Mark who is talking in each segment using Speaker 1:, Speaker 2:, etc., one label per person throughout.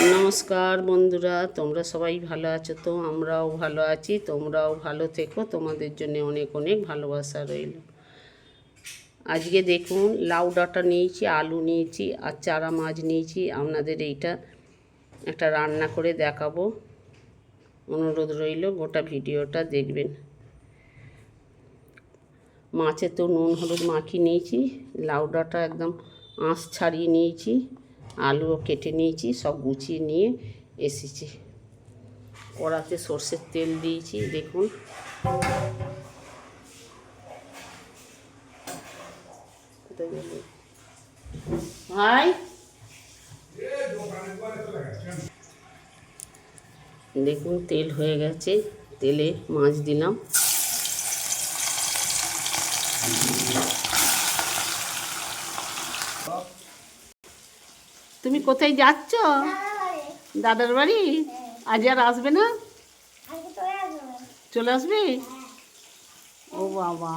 Speaker 1: নমস্কার বন্ধুরা, তোমরা সবাই ভালো আছো তো? আমরাও ভালো আছি, তোমরাও ভালো থেকো। তোমাদের জন্য অনেক অনেক ভালোবাসা রইল। আজকে দেখুন, লাউ ডাঁটা নিয়েছি, আলু নিয়েছি আর চারা মাছ নিয়েছি। আপনাদের এইটা একটা রান্না করে দেখাবো, অনুরোধ রইল গোটা ভিডিওটা দেখবেন। মাছে তো নুন হলুদ মাখিয়ে নিয়েছি, লাউ ডাঁটা একদম আঁশ ছাড়িয়ে নিয়েছি, আলুও কেটে নিয়েছি, সব গুছিয়ে নিয়ে এসেছি। কড়াতে সর্ষের তেল দিয়েছি, দেখুন। ভাই দেখুন, তেল হয়ে গেছে, তেলে মাছ দিলাম। তুমি কোথায় যাচ্ছ? দাদার বাড়ি। আজ আর আসবে না? চলে আসবে? ও বাবা,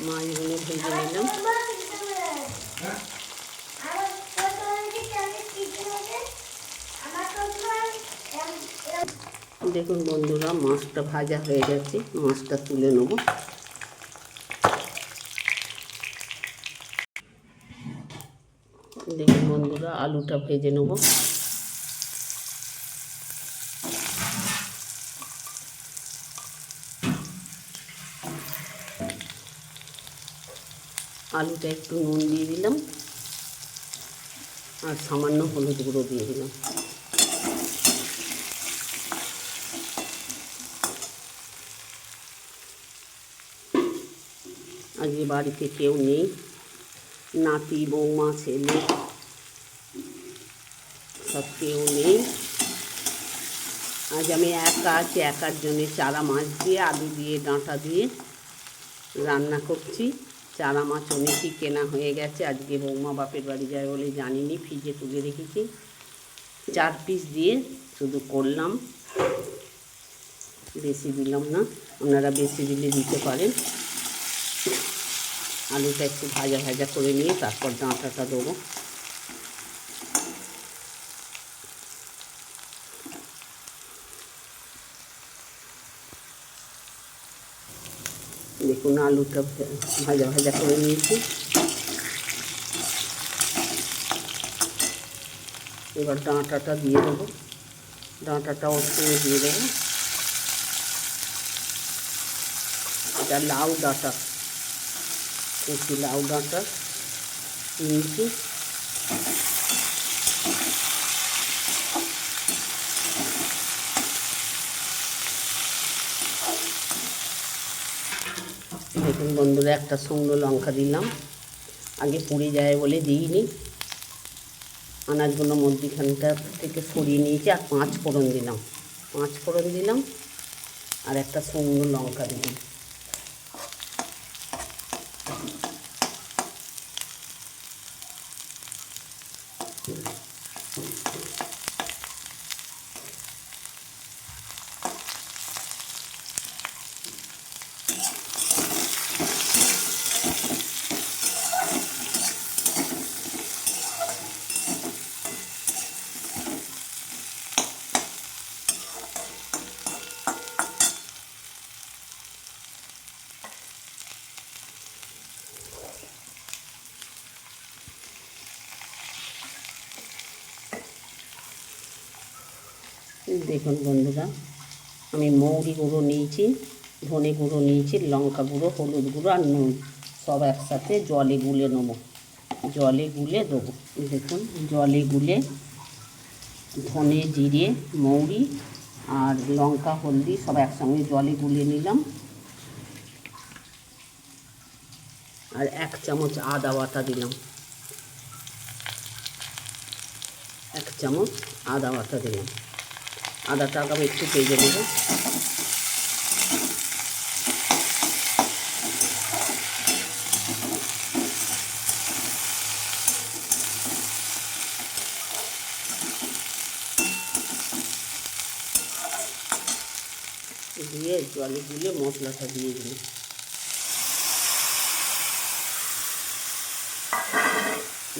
Speaker 1: মাছগুলো ভেজে নিলাম। দেখুন বন্ধুরা, মাছটা ভাজা হয়ে গেছে, মাছটা তুলে নেব। দেখুন বন্ধুরা, আলুটা ভেজে নেব। আলুটা একটু নুন দিয়ে দিলাম আর সামান্য হলুদ গুঁড়ো দিয়ে দিলাম। আজকে বাড়িতে কেউ নেই, নাতি বৌমা ছেলে সব কেউ নেই। আজ আমি একা আছি, একার জন্যে চারা মাছ দিয়ে আলু দিয়ে ডাঁটা দিয়ে রান্না করছি। চারা মাছ অনেকই কেনা হয়ে গেছে, আজকে বৌমা বাপের বাড়ি যায় বলে জানিনি, ফ্রিজে তুলে রেখেছি। 4 পিস দিয়ে শুধু করলাম, বেশি দিলাম না, আপনারা বেশি দিলে দিতে পারেন। আলুটা একটু ভাজা ভাজা করে নিয়ে তারপর ডাঁটাটা দেবো। দেখুন, আলুটা ভাজা ভাজা করে নিয়েছি। এবার ডাঁটাটা দিয়ে দেবো, ডাঁটাটা ওর সঙ্গে দিয়ে দেবো। এটা লাউ ডাঁটা, একটু লাউ ডাঁটা নিয়েছি। দেখুন বন্ধুরা, একটা শুকনো লঙ্কা দিলাম, আগে পুড়ে যায় বলে দিইনি। আনাজগুলো মধ্যিখানটা থেকে সরিয়ে নিয়েছি আর 5 ফোড়ন দিলাম, 5 ফোড়ন দিলাম আর একটা শুকনো লঙ্কা দিলাম। দেখুন বন্ধুরা, আমি মৌরি গুঁড়ো নিয়েছি, ধনে গুঁড়ো নিয়েছি, লঙ্কা গুঁড়ো, হলুদ গুঁড়ো আর নুন সব একসাথে জলে গুলে নেব, জলে গুলে দেবো। দেখুন, জলে গুলে ধনে জিরে মৌরি আর লঙ্কা হলদি সব একসঙ্গে জলে গুলে নিলাম। আর 1 চামচ আদা বাটা দিলাম, 1 চামচ আদা বাটা দিলাম। আদাটা আমি একটু ভেজে নেব। দিয়ে জলে গুলে মশলাটা দিয়ে দিলাম।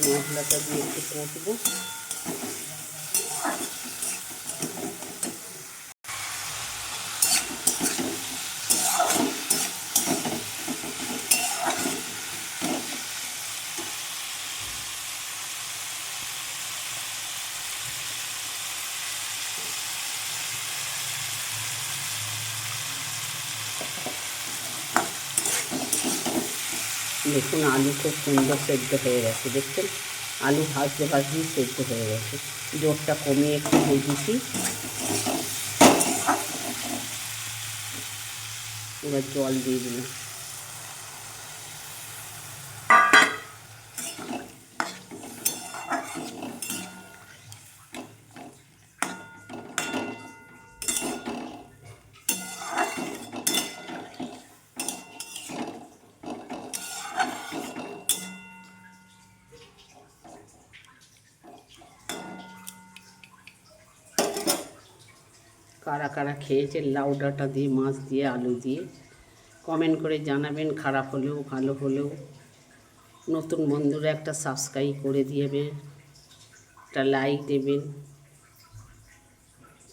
Speaker 1: মশলাটা দিয়ে একটু কষবো। দেখুন আলু খুব সুন্দর সেদ্ধ হয়ে গেছে, দেখছেন আলু ভাজতে ভাজতেই সেদ্ধ হয়ে গেছে। জোরটা কমিয়ে একটু ভেজেছি। এবার জল দিয়ে দিলাম। কারা কারা খেয়েছে লাউ ডাঁটা দিয়ে, মাছ দিয়ে, আলু দিয়ে কমেন্ট করে জানাবেন। খারাপ হলেও ভালো হলেও নতুন বন্ধুরা একটা সাবস্ক্রাইব করে দিবেন, একটা লাইক দেবেন,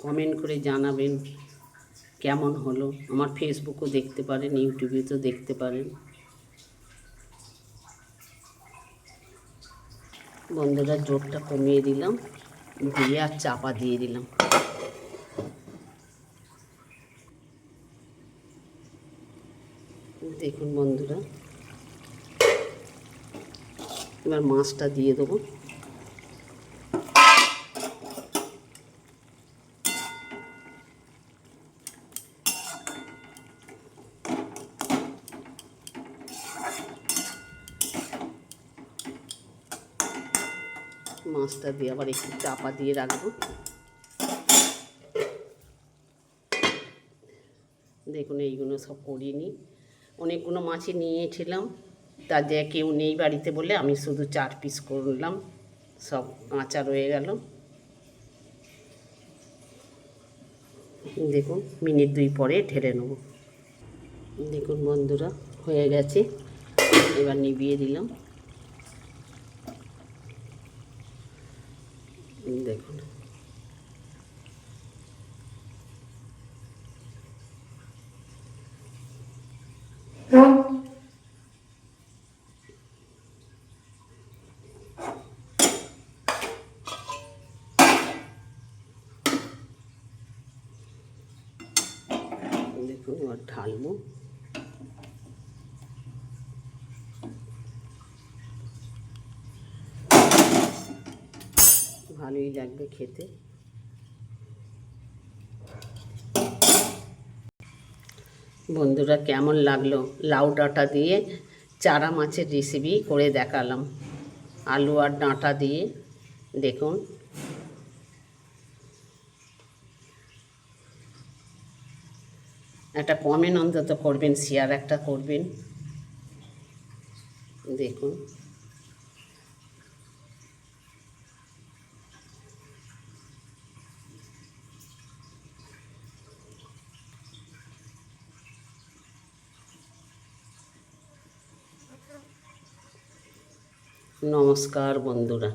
Speaker 1: কমেন্ট করে জানাবেন কেমন হলো। আমার ফেসবুকও দেখতে পারেন, ইউটিউবেও দেখতে পারেন। বন্ধুরা জোরটা কমিয়ে দিলাম, দিয়ে আর চাপা দিয়ে দিলাম। দেখুন বন্ধুরা, এবার মাছটা দিয়ে দেবো। মাছটা দিয়ে আবার একটু চাপা দিয়ে রাখবো। দেখুন এইগুলো সব করিয়ে নিই। অনেকগুলো মাছই নিয়েছিলাম, তার যে কেউ নেই বাড়িতে বলে আমি শুধু 4 পিস করলাম, সব কাঁচা রয়ে গেল। দেখুন মিনিট 2 পরে ঢেলে নেব। দেখুন বন্ধুরা হয়ে গেছে, এবার নিভিয়ে দিলাম। দেখুন দেখুন এবার ঢালবো। ভালোই লাগবে খেতে। বন্ধুরা কেমন লাগলো লাউ ডাঁটা দিয়ে চারা মাছের রেসিপি করে দেখালাম, আলু আর ডাঁটা দিয়ে। দেখুন একটা কমেন্ট অন্তত করবেন, শেয়ার একটা করবেন। দেখুন নমস্কার বন্ধুরা।